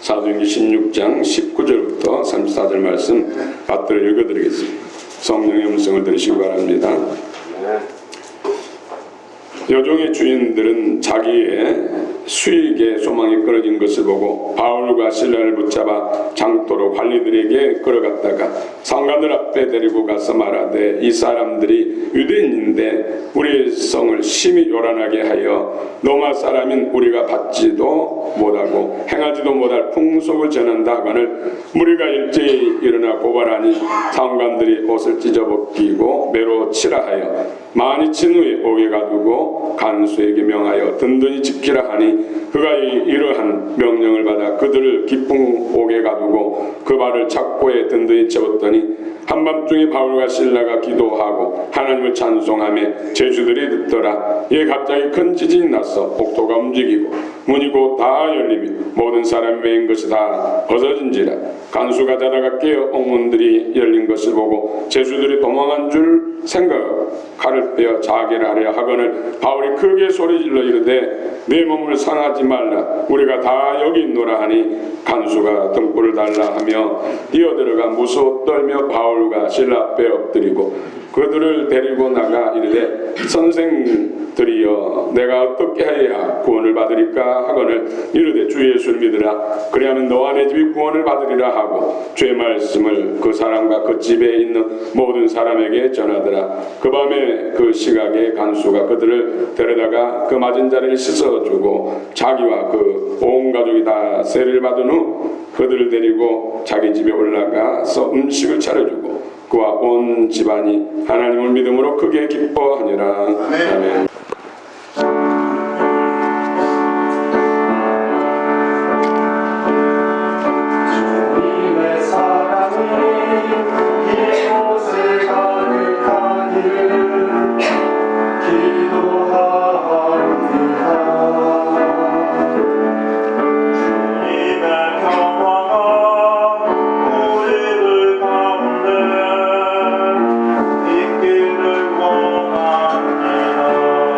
사도행전 16장 19절부터 34절 말씀 받들어 읽어드리겠습니다. 성령의 음성을 들으시기 바랍니다. 여종의 주인들은 자기의 수익에 소망이 끊어진 것을 보고 바울과 실라를 붙잡아 장토로 관리들에게 끌어갔다가 상관들 앞에 데리고 가서 말하되, 이 사람들이 유대인인데 우리의 성을 심히 요란하게 하여 로마 사람인 우리가 받지도 못하고 행하지도 못할 풍속을 전한다 하거늘 무리가 일제히 일어나 고발하니 상관들이 옷을 찢어벗기고 매로 치라 하여 많이 친 후에 옥에 가두고 간수에게 명하여 든든히 지키라 하니 그가 이러한 명령을 받아 그들을 깊은 옥에 가두고 그 발을 착고에 든든히 채웠더니 한밤중에 바울과 실라가 기도하고 하나님을 찬송하며 제주들이 듣더라. 이에 갑자기 큰 지진이 나서 옥토가 움직이고 문이 곧 다 열리며 모든 사람이 메인 것이 다 벗어진지라. 간수가 자다가 깨어 옥문들이 열린 것을 보고 제주들이 도망한 줄 생각하고 칼을 빼어 자기를 하려 하거늘 바울이 크게 소리질러 이르되, 내 몸을 상하지 말라, 우리가 다 여기 있노라 하니 간수가 등불을 달라 하며 뛰어들어가 무서워 떨며 바울과 실라 앞에 엎드리고 그들을 데리고 나가 이르되, 선생들이여 내가 어떻게 해야 구원을 받으리까 하거늘 이르되, 주 예수를 믿으라, 그리하면 너와 내 집이 구원을 받으리라 하고 주의 말씀을 그 사람과 그 집에 있는 모든 사람에게 전하더라. 그 밤에 그 시각에 간수가 그들을 데려다가 그 맞은 자리를 씻어주고 자기와 그 온 가족이 다 세례를 받은 후 그들을 데리고 자기 집에 올라가서 음식을 차려주고 그와 온 집안이 하나님을 믿음으로 크게 기뻐하니라. 아멘. 있기를 원합니다.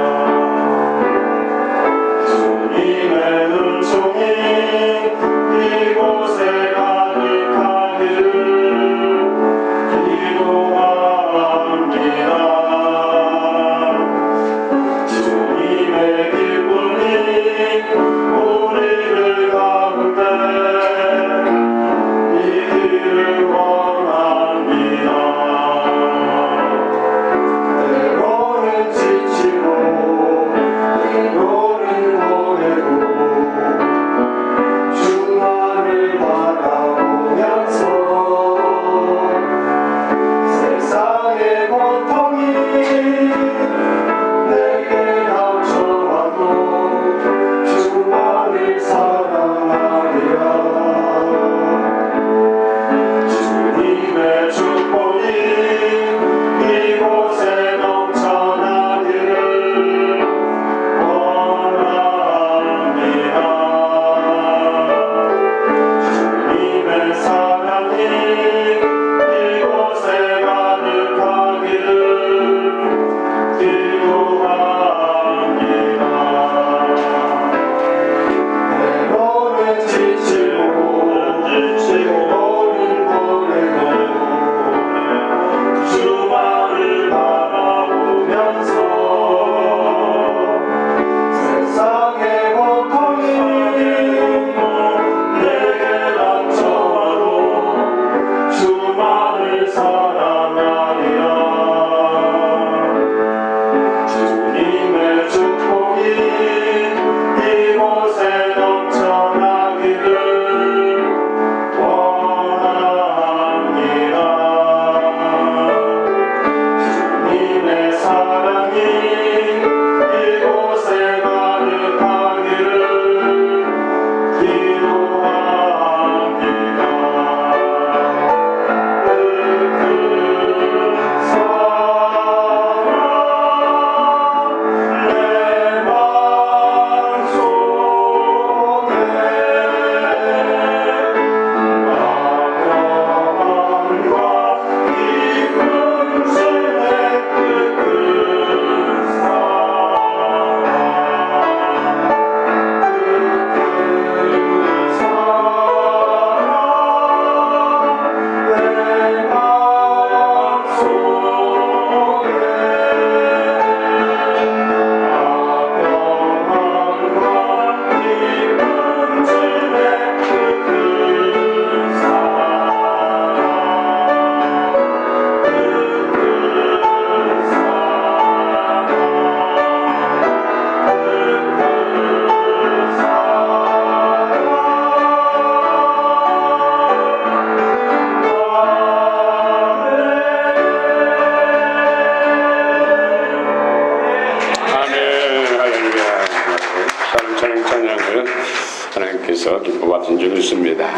뜻밖의 뽑아주신 줄 믿습니다.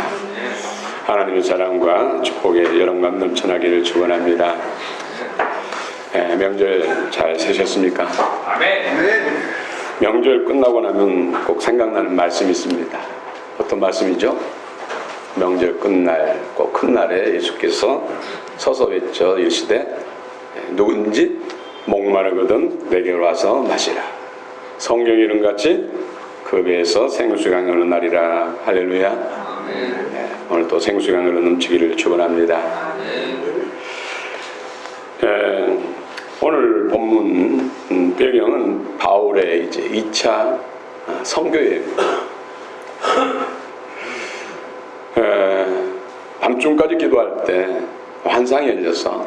하나님의 사랑과 축복의 여러분과 넘쳐나기를 축원합니다. 명절 잘 세셨습니까? 아멘. 명절 끝나고 나면 꼭 생각나는 말씀이 있습니다. 어떤 말씀이죠? 명절 끝날 꼭 큰 날에 예수께서 서서 외쳐 이르시되 누군지 목마르거든 내게로 와서 마시라. 성경에 이름같이 그 배에서 생수가 흐르는 날이라. 할렐루야. 오늘 또 생수가 흐르는 넘치기를 축원합니다. 오늘 본문 배경은 바울의 이제 2차 선교여행입니다. 밤중까지 기도할 때 환상이 열려서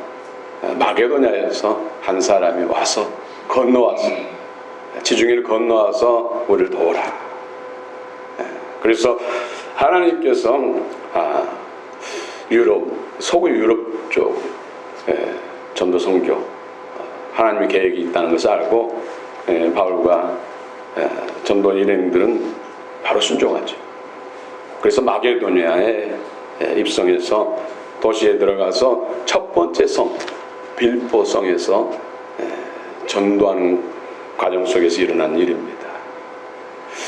마게도냐에서 한 사람이 와서 건너와서 지중해를 건너와서 우리를 도우라. 그래서 하나님께서 서구 유럽 쪽 전도 선교 하나님의 계획이 있다는 것을 알고 바울과 전도 일행들은 바로 순종하죠. 그래서 마게도냐에 입성해서 도시에 들어가서 첫 번째 성 빌보성에서 전도하는 과정 속에서 일어난 일입니다.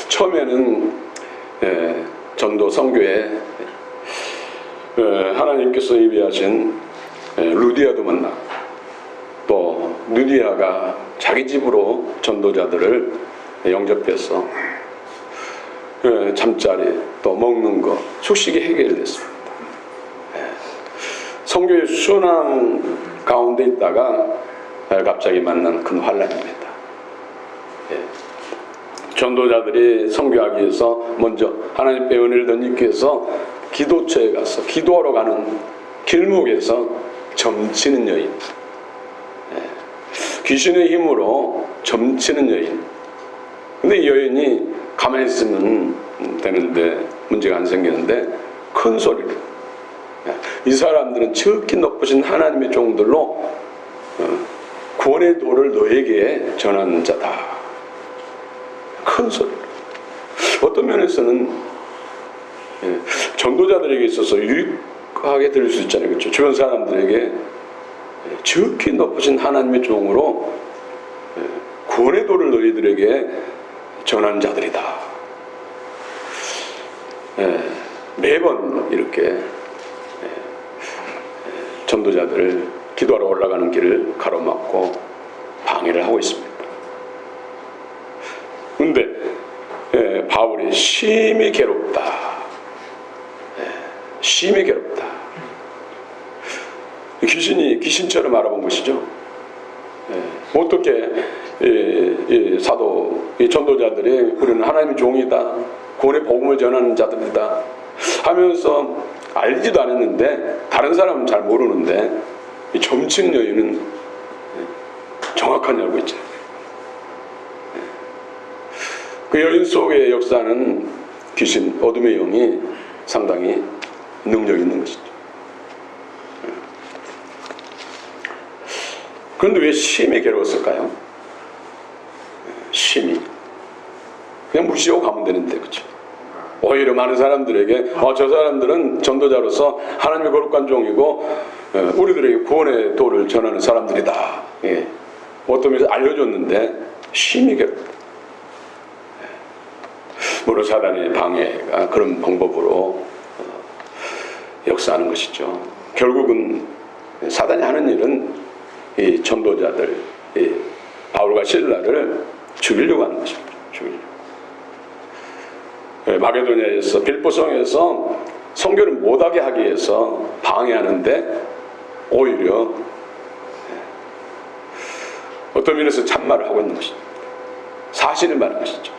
처음에는 전도 선교에 하나님께서 예비하신 루디아도 만나 또 루디아가 자기 집으로 전도자들을 영접해서 잠자리 또 먹는 거 숙식이 해결됐습니다. 선교의 순환 가운데 있다가 갑자기 만난 큰 환란입니다. 전도자들이 선교하기 위해서 먼저 하나님의 은혜를 덧입기 위해서 기도처에 가서 기도하러 가는 길목에서 점치는 여인, 귀신의 힘으로 점치는 여인. 근데 이 여인이 가만히 있으면 되는데 문제가 안 생기는데 큰 소리로 이 사람들은 지극히 높으신 하나님의 종들로 구원의 도를 너에게 전하는 자다. 큰 소리로. 어떤 면에서는 전도자들에게 있어서 유익하게 들릴 수 있잖아요. 그렇죠? 주변 사람들에게 지극히 높으신 하나님의 종으로 구원의 도를 너희들에게 전하는 자들이다. 매번 이렇게 전도자들을 기도하러 올라가는 길을 가로막고 방해를 하고 있습니다. 그런데 바울이 심히 괴롭다. 심히 괴롭다. 귀신이 귀신처럼 알아본 것이죠. 어떻게 이 전도자들이 우리는 하나님의 종이다, 구원의 복음을 전하는 자들이다 하면서 알지도 않았는데, 다른 사람은 잘 모르는데 이 점치는 여인은 정확하게 알고 있죠. 그 여인 속에 역사하는 귀신, 어둠의 영이 상당히 능력 있는 것이죠. 그런데 왜 심히 괴로웠을까요? 심히 그냥 무시하고 가면 되는데, 그렇죠? 오히려 많은 사람들에게 저 사람들은 전도자로서 하나님의 거룩한 종이고 우리들에게 구원의 도를 전하는 사람들이다. 어떤 면에서 알려줬는데 심히 괴롭다. 물론 사단의 방해가 그런 방법으로 역사하는 것이죠. 결국은 사단이 하는 일은 이 전도자들, 이 바울과 실라를 죽이려고 하는 것입니다. 죽이려고. 마게도냐에서 빌보성에서 선교를 못하게 하기 위해서 방해하는데 오히려 어떤 면에서 참말을 하고 있는 것입니다. 사실을 말하는 것이죠.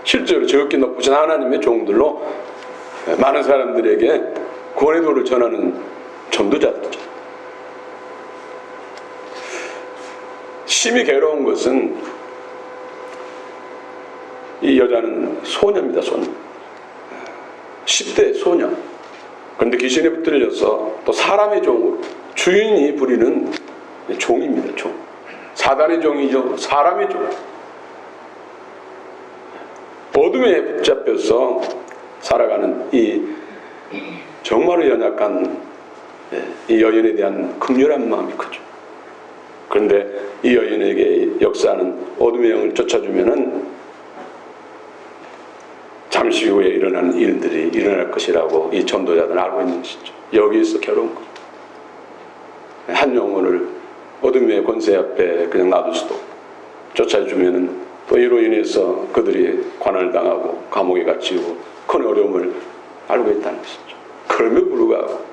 실제로 지극히 높으신 하나님의 종들로 많은 사람들에게 구원의 도를 전하는 전도자들이죠. 심히 괴로운 것은 이 여자는 소녀입니다. 소녀. 10대 소녀. 그런데 귀신에 붙들려서 또 사람의 종으로, 주인이 부리는 종입니다. 종. 사단의 종이죠. 사람의 종. 어둠에 붙잡혀서 살아가는 이 정말로 연약한 이 여인에 대한 긍휼한 마음이 크죠. 그런데 이 여인에게 역사하는 어둠의 영을 쫓아주면은 잠시 후에 일어나는 일들이 일어날 것이라고 이 전도자들은 알고 있는 것이죠. 여기에서 괴로운 것. 한 영혼을 어둠의 권세 앞에 그냥 놔둘 수도 없고, 쫓아주면은 또 이로 인해서 그들이 관할 당하고 감옥에 갇히고 큰 어려움을 알고 있다는 것이죠. 그럼에도 불구하고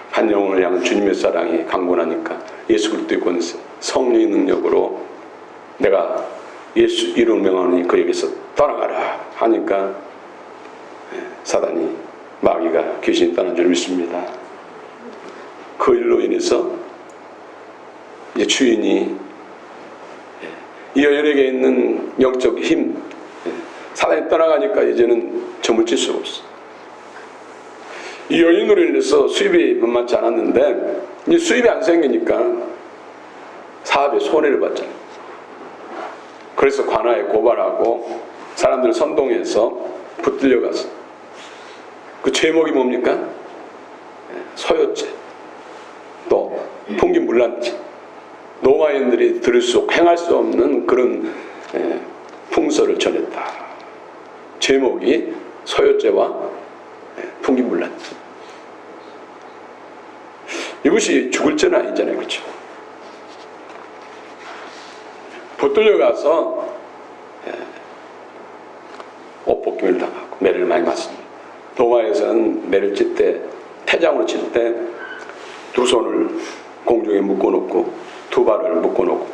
한 영혼을 향한 주님의 사랑이 강건하니까 예수 그리스도의 권세, 성령의 능력으로 내가 예수 이름 명하니 그에게서 떠나가라 하니까 사단이, 마귀가, 귀신이 떠난 줄 믿습니다. 그 일로 인해서 이제 주인이 이 여인에게 있는 영적 힘, 사단이 떠나가니까 이제는 저물칠 수가 없어. 이 여인으로 인해서 수입이 만만치 않았는데 이제 수입이 안 생기니까 사업에 손해를 받잖아요. 그래서 관아에 고발하고 사람들을 선동해서 붙들려 가서 그 죄목이 뭡니까? 소요죄, 또 풍기물란죄, 노마인들이 들을 수 행할 수 없는 그런 풍설을 전했다. 제목이 소요죄와 풍기물란죄. 이것이 죽을 죄는 아니잖아요, 그렇죠? 붙들려 가서 옷벗김을 당하고 매를 많이 맞습니다. 로마에서는 매를 칠 때, 태장으로 칠 때 두 손을 공중에 묶어놓고 두 발을 묶어놓고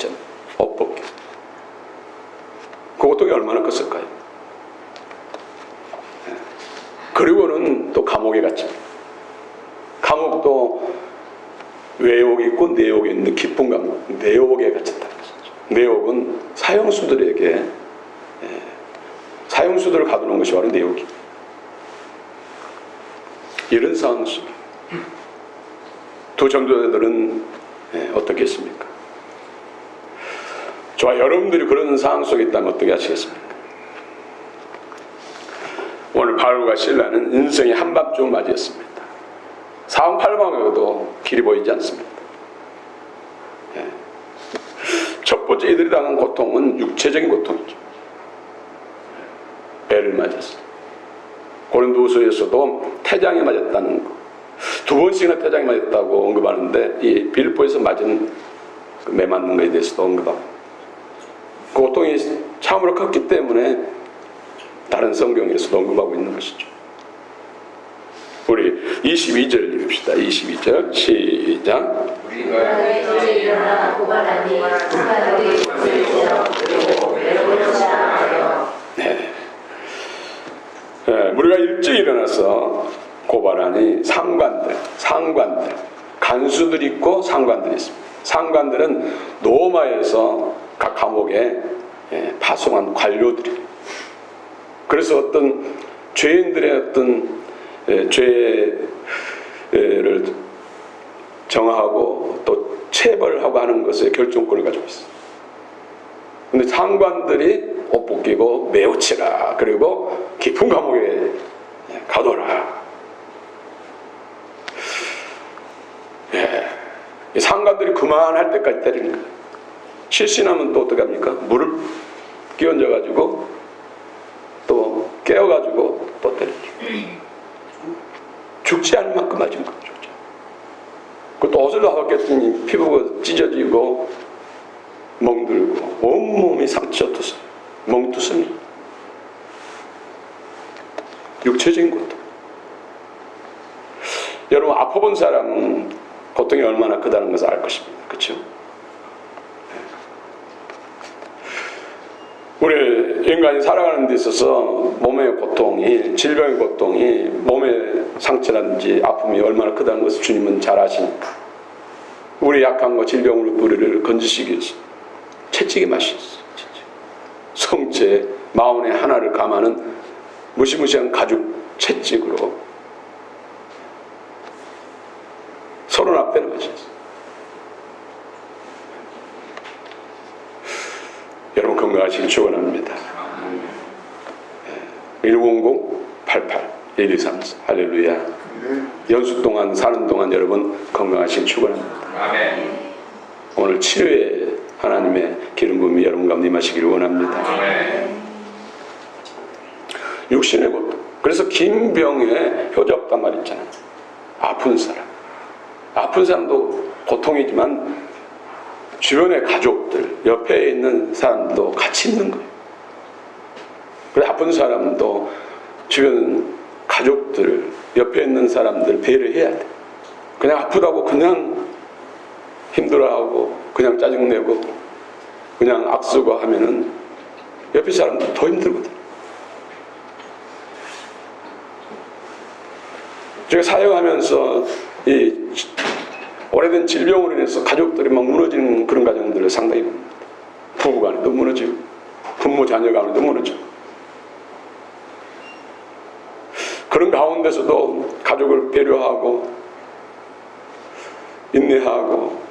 옷벗김. 그 고통이 얼마나 컸을까요? 그리고는 또 감옥에 갇힙니다. 감옥도 외옥이 있고 내옥이 있는 깊은 감옥, 내옥에 갇혔다는 것이죠. 내옥은 사형수들에게, 사형수들을 가두는 것이 바로 내옥입니다. 이런 상황 속에 두 전도자들은 어떻게 했습니까? 저와 여러분들이 그런 상황 속에 있다면 어떻게 하시겠습니까? 오늘 바울과 실라는 인생의 한밤중을 맞이했습니다. 사방팔방에도 길이 보이지 않습니다. 첫 번째 이들이 당한 고통은 육체적인 고통이죠. 배를 맞았어요. 고린도후서에서도 태장에 맞았다는 거, 두 번씩이나 태장에 맞았다고 언급하는데 이 빌립보에서 맞은 그 매 맞는 것에 대해서도 언급하고, 그 고통이 참으로 컸기 때문에 다른 성경에서도 언급하고 있는 것이죠. 우리 22절 읽읍시다. 22절 시작. 우리가 이제 일어나 고발하니 사람들이 그리고 외로움을 하여. 네. 우리가 일찍 일어나서 고발하니 상관들, 간수들이 있고 상관들이 있습니다. 상관들은 로마에서 각 감옥에 파송한 관료들이. 그래서 어떤 죄인들의 어떤 죄를 정하고 또 체벌하고 하는 것에 결정권을 가지고 있어요. 근데 상관들이 옷 벗기고 매우 치라, 그리고 깊은 감옥에 가둬라. 상관들이 그만할 때까지 때리는 거예요. 실신하면 또 어떻게 합니까? 물을 끼얹어가지고 또 깨워가지고 또 때리죠. 죽지 않을 만큼 맞은 거죠. 그것도 옷을 다 벗겼더니 피부가 찢어지고 멍들고 온몸이 상처투성, 멍투성이, 육체적인 고통. 여러분 아파본 사람은 고통이 얼마나 크다는 것을 알 것입니다. 그렇죠? 우리 인간이 살아가는 데 있어서 몸의 고통이, 질병의 고통이, 몸의 상처라든지 아픔이 얼마나 크다는 것을 주님은 잘 아시니까 우리 약한 거 질병으로 우리를 건지시기 위해서 채찍에 마셨어요. 성체 마흔의 하나를 감하는 무시무시한 가죽 채찍으로 서른 앞에는 마셨어요. 여러분 건강하시길 축원합니다. 100-88 1, 2, 3, 4. 할렐루야. 연수 동안 사는 동안 여러분 건강하시길 축원합니다. 아멘. 오늘 치료에 하나님의 기름 부음이 여러분 가운데 임하시기를 원합니다. 아멘. 육신의 고통. 그래서 김병의 효자업단 말 있잖아요. 아픈 사람. 아픈 사람도 고통이지만 주변의 가족들, 옆에 있는 사람도 같이 있는 거예요. 그래서 아픈 사람도 주변 가족들, 옆에 있는 사람들 배려해야 돼. 그냥 아프다고 그냥 힘들어하고 그냥 짜증내고 그냥 악쓰고 하면은 옆에 사람들 더 힘들거든. 제가 사역하면서 이 오래된 질병으로 인해서 가족들이 막 무너지는 그런 가정들을 상당히 봅니다. 부부간에도 무너지고 부모 자녀 간에도 무너지고 그런 가운데서도 가족을 배려하고 인내하고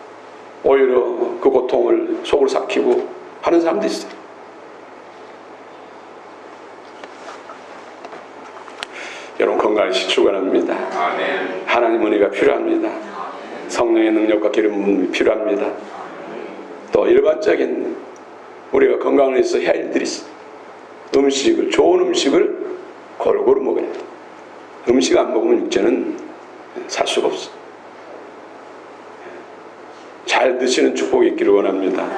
오히려 그 고통을 속을 삭히고 하는 사람도 있어요. 여러분 건강하시기 축원합니다. 아멘. 하나님 은혜가 필요합니다. 성령의 능력과 기름이 필요합니다. 또 일반적인 우리가 건강을 위해서 해야 할 일들이 있어요. 음식을, 좋은 음식을 골고루 먹어야 돼요. 음식 안 먹으면 육체는 살 수가 없어요. 잘 드시는 축복이 있기를 원합니다.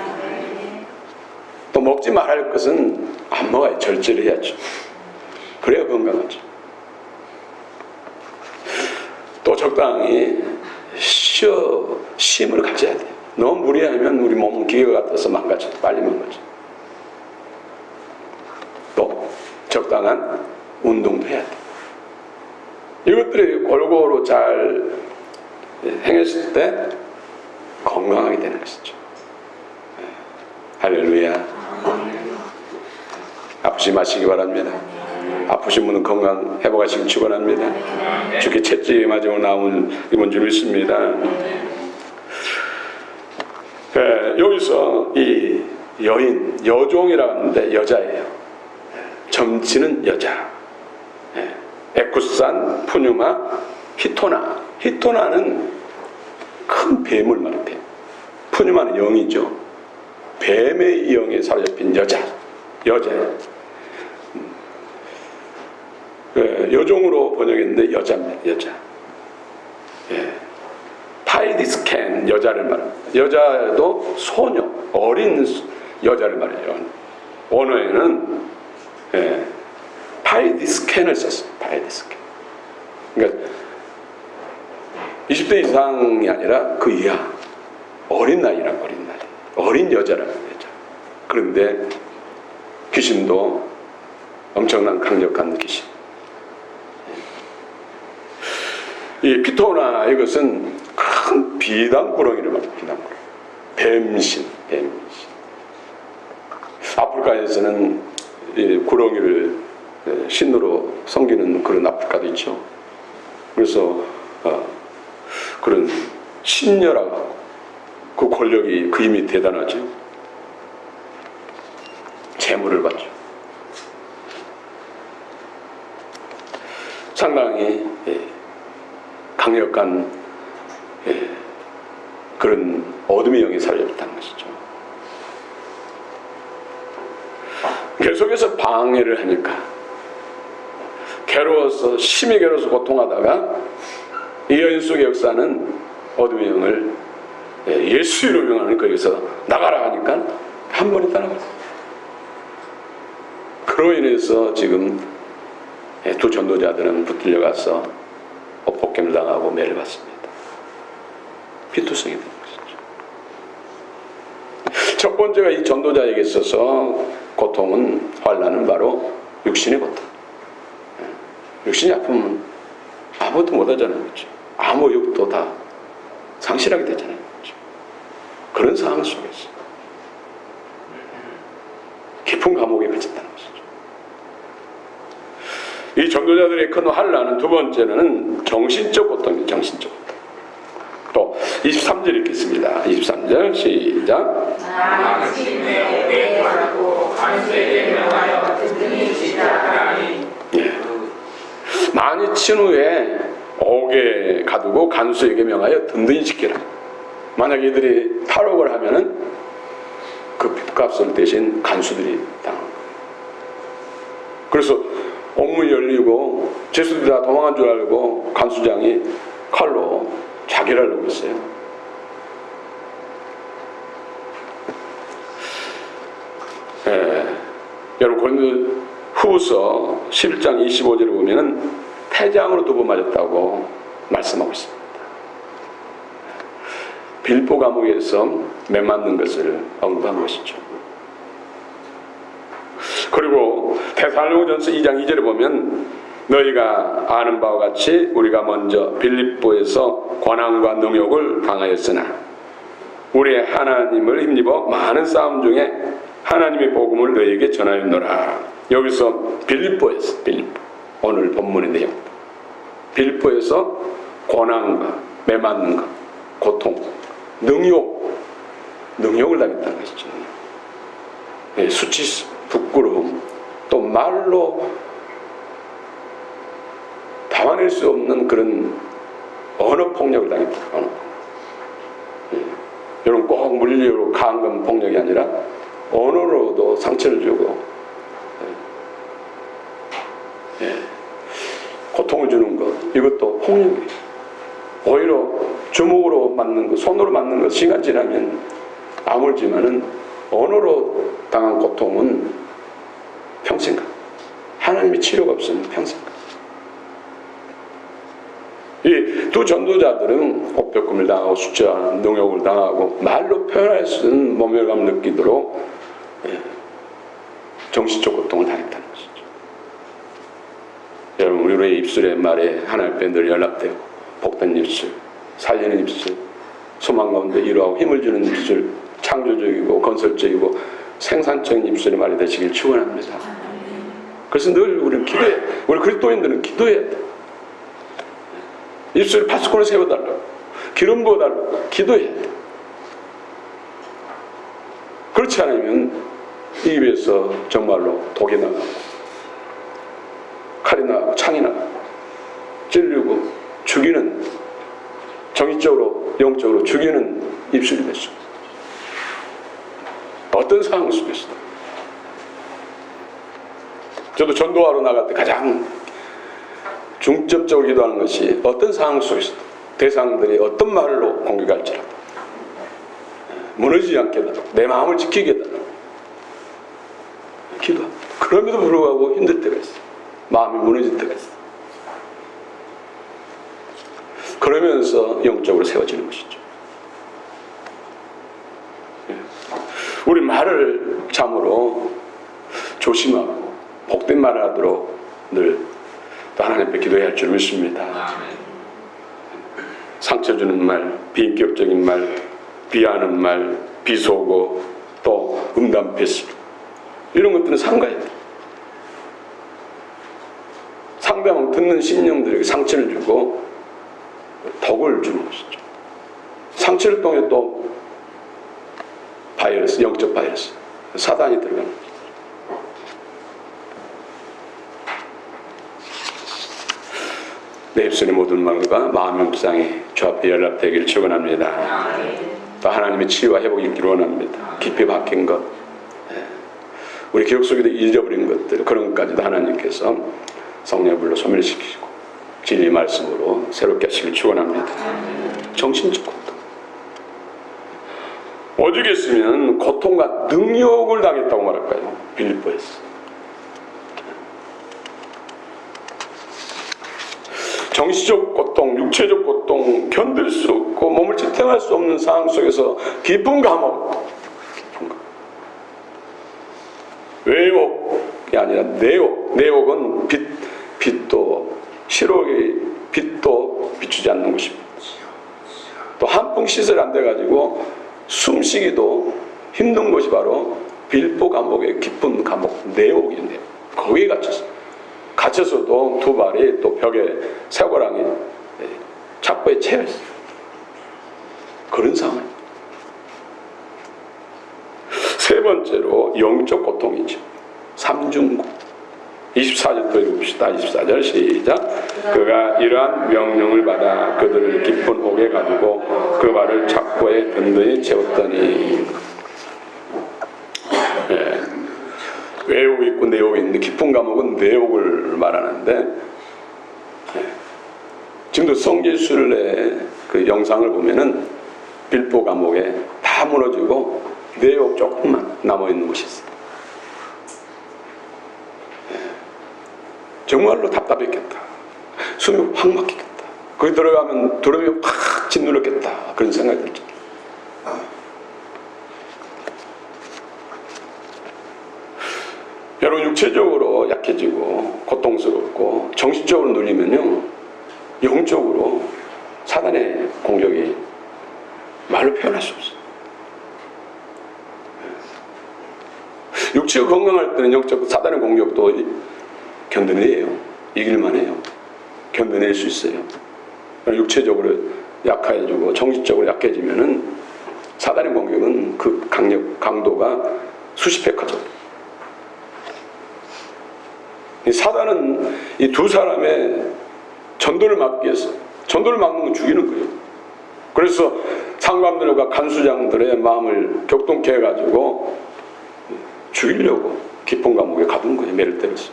또 먹지 말아야 할 것은 안 먹어야 절제를 해야죠. 그래야 건강하죠. 또 적당히 쉼을 가져야 돼요. 너무 무리하면 우리 몸은 기계가 같아서 망가져요. 빨리 망가져요. 또 적당한 운동도 해야 돼요. 이것들이 골고루 잘 행했을 때 건강하게 되는 것이죠. 할렐루야. 아프지 마시기 바랍니다. 아프신 분은 건강 회복하시길 축원합니다. 주께 채찍에 맞으며 나온 이번 줄 믿습니다. 여기서 이 여인, 여종이라고 하는데 여자예요. 점치는 여자. 에쿠산, 푸뉴마, 히토나. 히토나는 큰 뱀을 말해요. 푸뉴마는 영이죠. 뱀의 영에 사로잡힌 여자예요. 여종으로 번역했는데 여자입니다. 여자. 파이디스캔 여자를 말합니다. 여자도 소녀, 어린 여자를 말해요. 원어에는 파이디스캔을 썼어요. 파이디스캔. 그러니까 20대 이상이 아니라 그 이하 어린 나이란 어린 나이, 어린 여자라는 여자. 그런데 귀신도 엄청난 강력한 귀신. 이 피토나 이것은 큰 비단구렁이를 말해요. 비단구렁이. 뱀신. 아프리카에서는 이 구렁이를 신으로 섬기는 그런 아프리카도 있죠. 그래서 그런 신녀라고 그 권력이 그 힘이 대단하죠. 재물을 받죠. 상당히 강력한 그런 어둠의 영이 살려졌다는 것이죠. 계속해서 방해를 하니까 괴로워서 심히 괴로워서 고통하다가 이 여인 속의 역사는 어둠의 영을 예수 이름으로 명하는 거기서 나가라 하니까 한 번에 따라갔어요. 그로 인해서 지금 두 전도자들은 붙들려 가서 폭행을 당하고 매를 받습니다. 피투성이 된 것이죠. 첫 번째가 이 전도자에게 있어서 고통은 환난은 바로 육신의 고통. 육신이 아프면 아무것도 못하잖아요. 그렇죠? 아무 욕도 다 상실하게 되잖아요. 그렇죠? 그런 상황 속에서 깊은 감옥에 갇혔다는 것이죠. 이 전도자들의 큰 환난은 두 번째는 정신적 고통입니다. 정신적 고통. 또 23절 읽겠습니다. 23절 시작. 당신의 오래 걸고 관세에 명하여 등등히 지다하니 많이 친 후에 옥에 가두고 간수에게 명하여 든든히 지키라. 만약 이들이 탈옥을 하면은 그 빚값을 대신 간수들이 당합니다. 그래서 옥문이 열리고 죄수들이 다 도망간 줄 알고 간수장이 칼로 자기를 하려고 했어요. 여러분 고린도 후서 11장 25절을 보면은 태장으로 두고 맞았다고 말씀하고 있습니다. 빌보 감옥에서 매 맞는 것을 언급한 것이죠. 그리고 데살로니가전서 2장 2절에 보면 너희가 아는 바와 같이 우리가 먼저 빌립보에서 권한과 능욕을 당하였으나 우리의 하나님을 힘입어 많은 싸움 중에 하나님의 복음을 너희에게 전하였노라. 여기서 빌립보에서 오늘 본문의 내용 빌립보에서 권한과 매맞는 것, 고통, 능욕을 당했다는 것이죠. 수치심, 부끄러움, 또 말로 담아낼 수 없는 그런 언어 폭력을 당했다. 여러분 꼭 물리적으로 강한 건 폭력이 아니라 언어로도 상처를 주고 고통을 주는 것, 이것도 폭력이에요. 오히려 주먹으로 맞는 것, 손으로 맞는 것, 시간 지나면 아물지만은 언어로 당한 고통은 평생 가. 하나님의 치료가 없으면 평생 가. 이 두 전도자들은 옥벽금을 당하고 숫자 능욕을 당하고 말로 표현할 수 있는 모멸감을 느끼도록 정신적 고통을 당했다는 것이죠. 여러분 우리의 입술의 말에 하나님 앞에 늘 연락되고 복된 입술, 살리는 입술, 소망 가운데 이루하고 힘을 주는 입술, 창조적이고 건설적이고 생산적인 입술의 말이 되시길 축원합니다. 그래서 늘 우리는 기도해. 우리 그리스도인들은 기도해야 돼. 입술에 파수꾼을 세워달라고, 기름 부어달라고 기도해야 돼. 그렇지 않으면 이 입에서 정말로 독이 나가고 칼이 나가고 창이 나가고 찔리고 죽이는, 정신적으로 영적으로 죽이는 입술이 됐어. 어떤 상황 속에서 저도 전도하러 나갈 때 가장 중점적으로 기도하는 것이 어떤 상황 속에서 대상들이 어떤 말로 공격할지라도 무너지지 않게 해달라고, 내 마음을 지키게 해달라고 기도합니다. 그럼에도 불구하고 힘들 때가 있어. 마음이 무너질 때가 있어. 그러면서 영적으로 세워지는 것이죠. 우리 말을 참으로 조심하고 복된 말을 하도록 늘 하나님 앞에 기도해야 할 줄 믿습니다. 상처 주는 말, 비인격적인 말, 비하는 말, 비속어, 또 음담패스, 이런 것들은 삼가야 돼. 상대방 듣는 심령들에게 상처를 주고 덕을 주는 것이죠. 상처를 통해 또 바이러스, 영적 바이러스, 사단이 들어가는 거죠. 내 입술의 모든 말과 마음의 묵상이 주 앞에 연락되기를 축원합니다. 또 하나님의 치유와 회복이 있기를 원합니다. 깊이 박힌 것, 우리 기억 속에도 잊어버린 것들, 그런 것까지도 하나님께서 성령의 불로 소멸시키시고 진리 말씀으로 새롭게 하시길 축원합니다. 정신적 고통, 오죽했으면 고통과 능욕을 당했다고 말할까요? 빌립보에서 정신적 고통, 육체적 고통, 견딜 수 없고 몸을 지탱할 수 없는 상황 속에서 깊은 감옥, 외옥이 아니라 내옥, 내옥은 빛도 실록의 빛도 비추지 않는 곳입니다. 또 한풍 시설 안 돼가지고 숨쉬기도 힘든 곳이 바로 빌보 감옥의 깊은 감옥, 내옥인데 거기에 갇혀서도 두 발이 또 벽에 쇠고랑이 착고에 채였어요. 그런 상황입니다. 세 번째로 영적 고통이죠. 삼중고. 24절 또 읽읍시다. 24절 시작. 그가 이러한 명령을 받아 그들을 깊은 옥에 가두고 그 발을 착고에 든든히 채웠더니. 예. 외옥이 있고 내옥이 있는데 깊은 감옥은 내옥을 말하는데, 예. 지금도 성지순례 그 영상을 보면은 빌보 감옥에 다 무너지고 내옥 조금만 남아있는 곳이 있어요. 정말로 답답했겠다. 숨이 확 막히겠다. 거기 들어가면 두려움이 확 짓누르겠다. 그런 생각이 들죠. 여러분, 육체적으로 약해지고 고통스럽고 정신적으로 눌리면요, 영적으로 사단의 공격이 말로 표현할 수 없어요. 육체가 건강할 때는 영적 사단의 공격도 견뎌내요. 이길만 해요. 견뎌낼 수 있어요. 육체적으로 약해지고 정신적으로 약해지면은 사단의 공격은 그 강도가 수십 배 커져요. 이 사단은 이 두 사람의 전도를 막기 위해서, 전도를 막는 건 죽이는 거예요. 그래서 상관들과 간수장들의 마음을 격동케 해가지고 죽이려고 깊은 감옥에 가둔 거예요. 매를 때려서.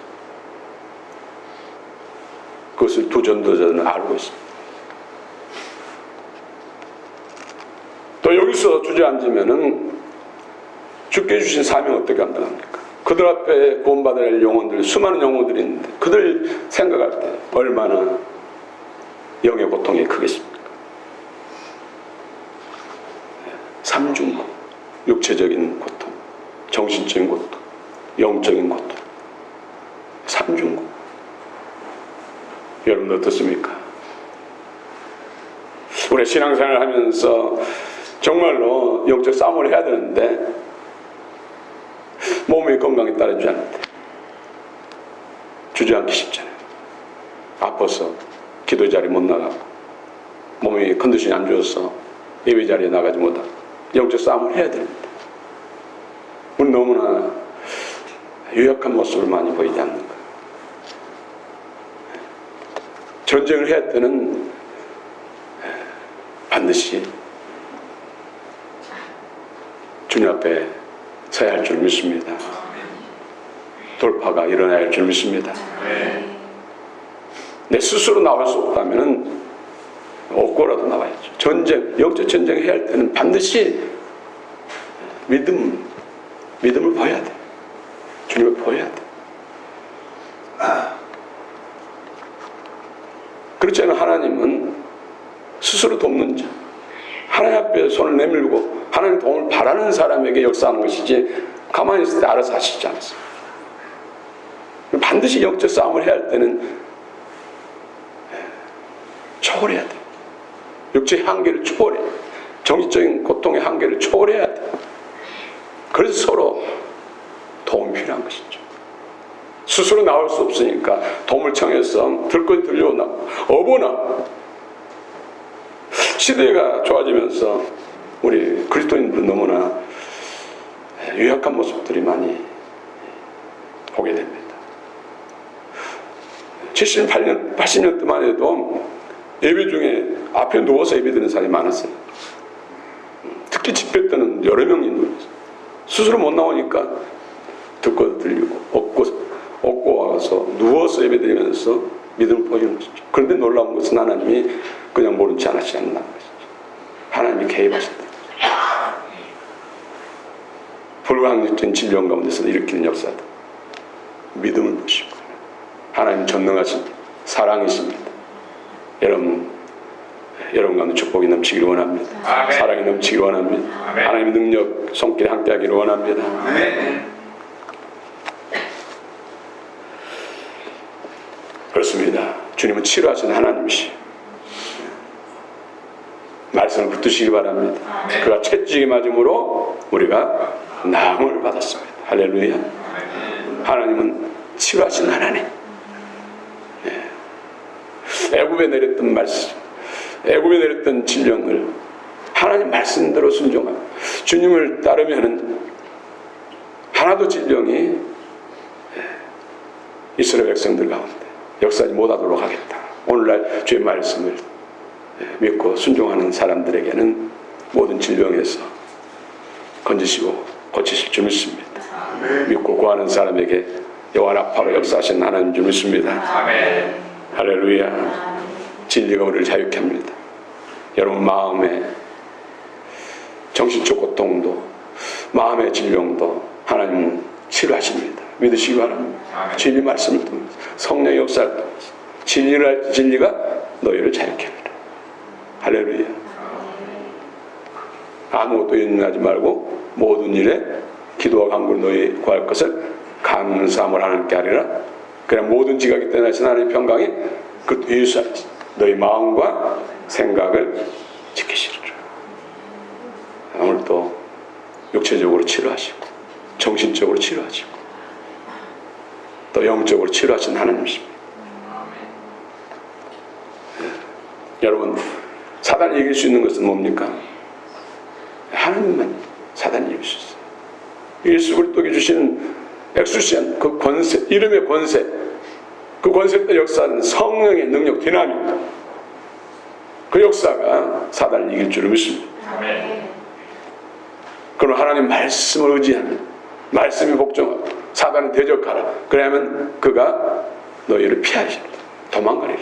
그것을 두 전도자는 알고 있습니다. 또 여기서 주저앉으면은 주께 주신 사명 어떻게 감당합니까? 그들 앞에 구원받아야 할 영혼들, 수많은 영혼들이 있는데 그들 생각할 때 얼마나 영의 고통이 크겠습니까? 삼중고, 육체적인 고통, 정신적인 고통, 영적인 고통, 삼중고. 여러분 어떻습니까? 우리 신앙생활을 하면서 정말로 영적 싸움을 해야 되는데 몸의 건강에 따라주지 않는데 주저앉기 쉽잖아요. 아파서 기도 자리에 못 나가고 몸이 컨디션이 안 좋아서 예배 자리에 나가지 못하고 영적 싸움을 해야 되는데 우리 너무나 유약한 모습을 많이 보이지 않는가. 전쟁을 해야 할 때는 반드시 주님 앞에 서야 할 줄 믿습니다. 돌파가 일어나야 할 줄 믿습니다. 내 스스로 나올 수 없다면 얻고라도 나와야죠. 전쟁, 영적 전쟁을 해야 할 때는 반드시 믿음을 보여야 돼. 주님을 보여야 돼. 그렇지 않으면 하나님은 스스로 돕는 자, 하나님 앞에 손을 내밀고 하나님 도움을 바라는 사람에게 역사하는 것이지 가만히 있을 때 알아서 하시지 않습니다. 반드시 영적 싸움을 해야 할 때는 초월해야 돼. 육체의 한계를 초월해. 정신적인 고통의 한계를 초월해야 돼. 그래서 서로 도움이 필요한 것이죠. 스스로 나올 수 없으니까 도움을 청해서 들건 들려오나 어보나. 시대가 좋아지면서 우리 그리스도인들은 너무나 유약한 모습들이 많이 보게 됩니다. 78년, 80년 동안 해도 예배 중에 앞에 누워서 예배 드리는 사람이 많았어요. 특히 집회 때는 여러 명이 누웠어요. 스스로 못 나오니까 듣고 들리고 업고 와서 누워서 예배 드리면서 믿음을 보여주는 것이죠. 그런데 놀라운 것은 하나님이 그냥 모른 체 하나씩 안 나는 것이죠. 하나님이 개입하신다. 불가항력적인 질병 가운데서 일으키는 역사다. 믿음을 보시고 하나님 전능하신 사랑이십니다. 여러분 가운데 축복이 넘치기를 원합니다. 아멘. 사랑이 넘치기를 원합니다. 아멘. 하나님의 능력 손길에 함께하기를 원합니다. 아멘. 그렇습니다. 주님은 치료하신 하나님이시. 말씀을 붙드시기 바랍니다. 그가 채찍이 맞음으로 우리가 나음을 받았습니다. 할렐루야. 하나님은 치료하신 하나님. 애굽에 내렸던 말씀, 애굽에 내렸던 질병을 하나님 말씀대로 순종하고 주님을 따르면은 하나도 질병이 이스라엘 백성들 가운데 역사하지 못하도록 하겠다. 오늘날 주의 말씀을 믿고 순종하는 사람들에게는 모든 질병에서 건지시고 고치실 줄 믿습니다. 믿고 구하는 사람에게 영원 아파로 역사하신 하나님 줄 믿습니다. 아멘. 할렐루야. 진리가 우리를 자유케 합니다. 여러분 마음에 정신적 고통도 마음의 질병도 하나님은 치료하십니다. 믿으시기 바랍니다. 아멘. 진리 말씀을 통해서 성령의 역사를 통해서 진리가 너희를 자유케 합니다. 할렐루야. 아무것도 염려하지 말고 모든 일에 기도와 간구로 너희 구할 것을 감사함을 하나님께 하리라. 그래 모든 지각이 떠나신 하나님의 평강이 그 예수 안에서 너희 마음과 생각을 지키시리라. 오늘도 육체적으로 치료하시고 정신적으로 치료하시고 또 영적으로 치료하신 하나님이십니다. 여러분 사단이 이길 수 있는 것은 뭡니까? 하나님만 사단이 이길 수 있어요. 예수 그리스도께 주시는 엑수시안 그 권세, 이름의 권세, 그 권세 때 역사하는 성령의 능력, 디나믹, 그 역사가 사단을 이길 줄을 믿습니다. 아멘. 그럼 하나님 말씀을 의지하는 말씀이 복종하고 사단을 대적하라. 그러면 그가 너희를 피하시리라. 도망가리라.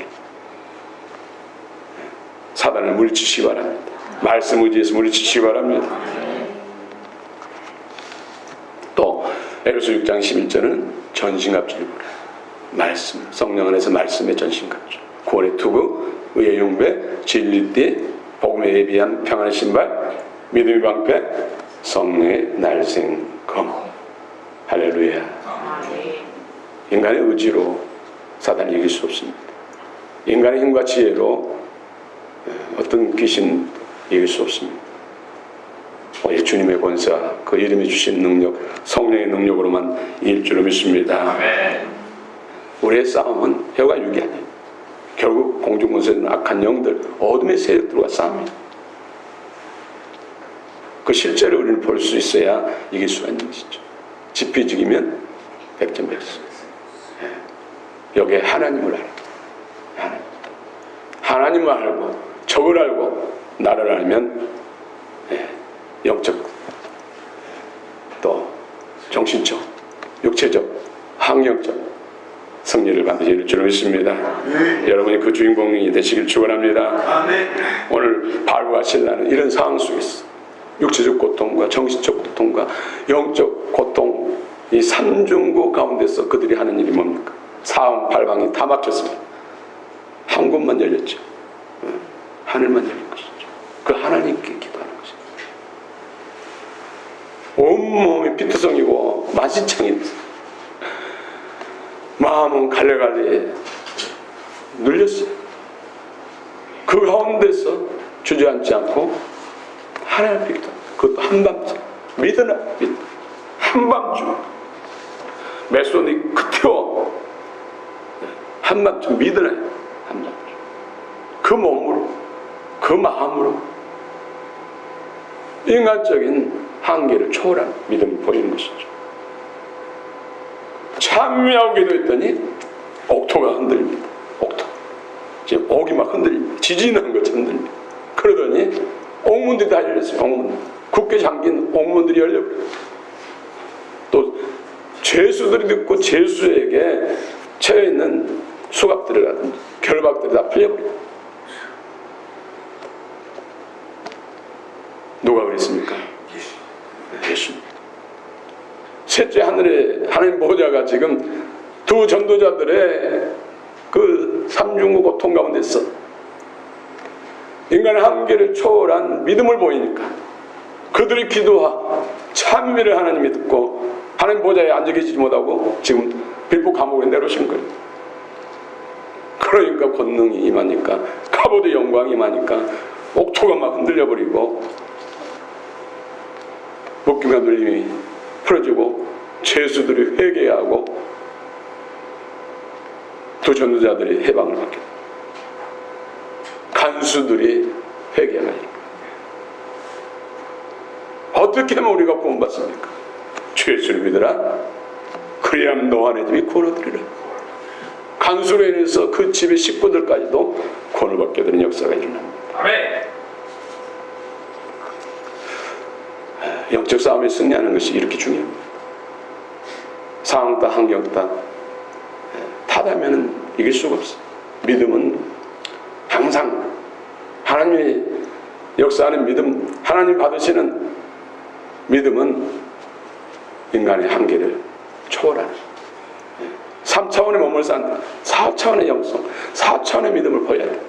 사단을 물리치시기 바랍니다. 말씀 의지해서 물리치시기 바랍니다. 또 에베소 6장 11절은 전신갑주를 보라. 말씀, 성령 안에서 말씀의 전신갑주, 구원의 투구, 의의 용배, 진리띠, 복음에 예비한 평안의 신발, 믿음의 방패, 성령의 날생검. 할렐루야. 인간의 의지로 사단을 이길 수 없습니다. 인간의 힘과 지혜로 어떤 귀신 이길 수 없습니다. 오직 주님의 권세와 그 이름이 주신 능력, 성령의 능력으로만 이길 줄을 믿습니다. 아멘. 우리의 싸움은 혀가 육이 아니에요. 결국 공중권세는 악한 영들, 어둠의 세력들과 싸움이에요. 그 실제로 우리는 볼 수 있어야 이길 수가 있는 것이죠. 지피지기면 백전백승. 여기에 하나님을 알아. 하나님을 알고 적을 알고 나를 알면 영적 또 정신적 육체적 항영적 승리를 반드시 이룰 줄 믿습니다. 여러분이 그 주인공이 되시길 축원합니다. 오늘 바울과 실라는 이런 상황 속에서 육체적 고통과 정신적 고통과 영적 고통 이 삼중고 가운데서 그들이 하는 일이 뭡니까? 사방 팔방이 다 막혔습니다. 한 곳만 열렸죠. 하늘만 열린 것이죠. 그 하나님께 기도하는 것이죠. 온몸이 피투성이고 만신창이 마음은 갈래갈래 눌렸어요. 그 가운데서 주저앉지 않고 하나님께 기도합니다. 그것도 한밤중 미드나잇 한밤중 메소닉 크티오 한밤중 미드나잇 한밤중 그 몸으로 그 마음으로 인간적인 한계를 초월한 믿음이 보이는 것이죠. 참여하고 기도했더니 옥토가 흔들립니다. 옥토 지금 옥이 막 흔들립니다. 지진한 것처럼 흔들립니다. 그러더니 옥문들이 다 열렸어요. 옥문 굳게 잠긴 옥문들이 열려버려요. 또 죄수들이 듣고 죄수에게 처해있는 수갑들이라든지 결박들이 다 풀려버려요. 누가 그랬습니까? 예수입니다. 셋째 하늘에 하나님 보호자가 지금 두 전도자들의 그 삼중고 고통 가운데서 인간의 한계를 초월한 믿음을 보이니까 그들이 기도하 찬미를 하나님이 듣고 하나님 보호자에 앉아 계시지 못하고 지금 빌보 감옥에 내놓으신 거예요. 그러니까 권능이 임하니까 카보드 영광이 임하니까 옥토가 막 흔들려 버리고 묶임과 눌림이 풀어지고 죄수들이 회개하고 두 전도자들이 해방을 받게 간수들이 회개하니 어떻게 하면 우리가 구원받습니까? 주 예수를 믿으라. 그리하면 너 안에 집이 구원하리라. 간수로 인해서 그 집의 식구들까지도 구원을 받게 되는 역사가 일어납니다. 아멘. 영적 싸움에 승리하는 것이 이렇게 중요합니다. 상황 따 환경 따 타다면은 이길 수가 없어요. 믿음은 항상 하나님이 역사하는 믿음, 하나님 받으시는 믿음은 인간의 한계를 초월하는 3차원의 몸을 산 4차원의 영성, 4차원의 믿음을 보여야 돼.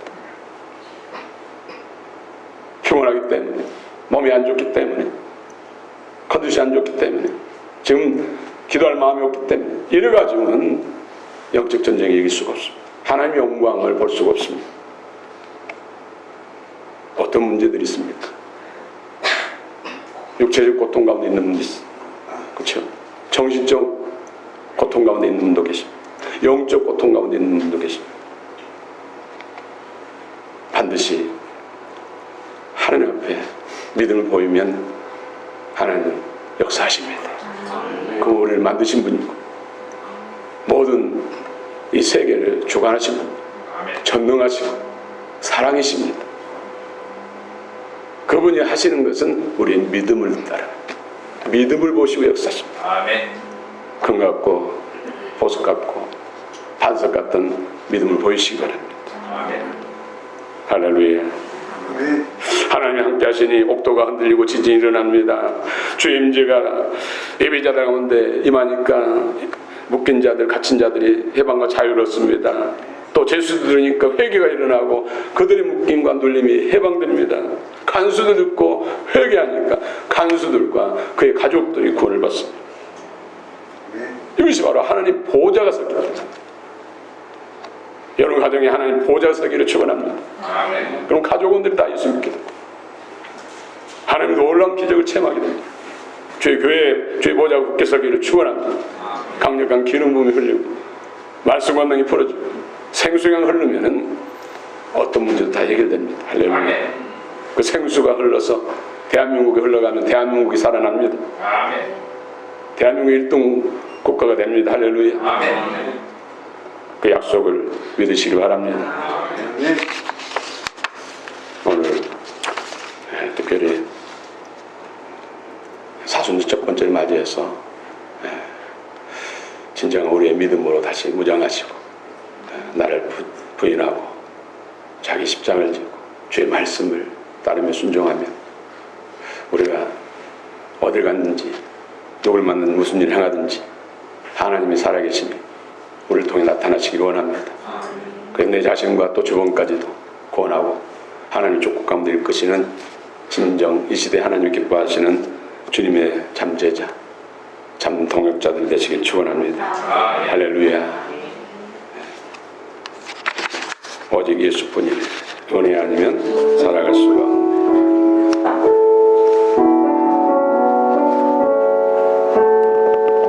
피곤하기 때문에, 몸이 안 좋기 때문에, 컨디션이 안 좋기 때문에, 지금 기도할 마음이 없기 때문에 이래가지고는 영적 전쟁에 이길 수가 없습니다. 하나님의 영광을 볼 수가 없습니다. 어떤 문제들이 있습니까? 육체적 고통 가운데 있는 분도 있어요. 그렇죠? 정신적 고통 가운데 있는 분도 계십니다. 영적 고통 가운데 있는 분도 계십니다. 반드시 하나님 앞에 믿음을 보이면 하나님은 역사하십니다. 그 우리를 만드신 분이고 모든 이 세계를 주관하신 분, 전능하시고 사랑이십니다. 그분이 하시는 것은 우리의 믿음을 따라 믿음을 보시고 역사하십니다. 아멘. 금 같고 보석 같고 반석 같은 믿음을 보이시기 바랍니다. 아멘. 할렐루야. 하나님이 함께 하시니 옥도가 흔들리고 지진이 일어납니다. 주의 임재가 예배자들 가운데 임하니까 묶인 자들, 갇힌 자들이 해방과 자유를 얻습니다. 또 제수도 들으니까 회개가 일어나고 그들의 묶임과 눌림이 해방됩니다. 간수도 듣고 회개하니까 간수들과 그의 가족들이 구원을 받습니다. 이것이 바로 하나님 보좌가 서기입니다. 여러분 가정에 하나님 보좌가 서기를 축원합니다. 아멘. 그럼 가족원들이 다 예수 믿게 됩니다. 하나님 놀라운 기적을 체험하게 됩니다. 주의 교회, 주의 보좌가 굳게 서기를 축원합니다. 강력한 기름 부음이 흘리고 말씀 권능이 풀어지고 생수가 흐르면은 어떤 문제도 다 해결됩니다. 할렐루야. 아멘. 그 생수가 흘러서 대한민국에 흘러가면 대한민국이 살아납니다. 아멘. 대한민국 1등 국가가 됩니다. 할렐루야. 아멘. 그 약속을 믿으시기 바랍니다. 오늘 특별히 사순절 첫 번째를 맞이해서 진정 우리의 믿음으로 다시 무장하시고 나를 부인하고 자기 십자가를 지고 주의 말씀을 따르며 순종하면 우리가 어딜 갔는지 누굴 만나든 무슨 일을 행하든지 하나님이 살아계시니 우리를 통해 나타나시기 원합니다. 그래서 내 자신과 또 주변까지도 구원하고 하나님 족국 가운데 이끄시는 진정 이 시대 하나님 기뻐하시는 주님의 잠제자 참 동역자들 되시길 축원합니다. 할렐루야. 오직 예수뿐이 은혜 아니면 살아갈 수가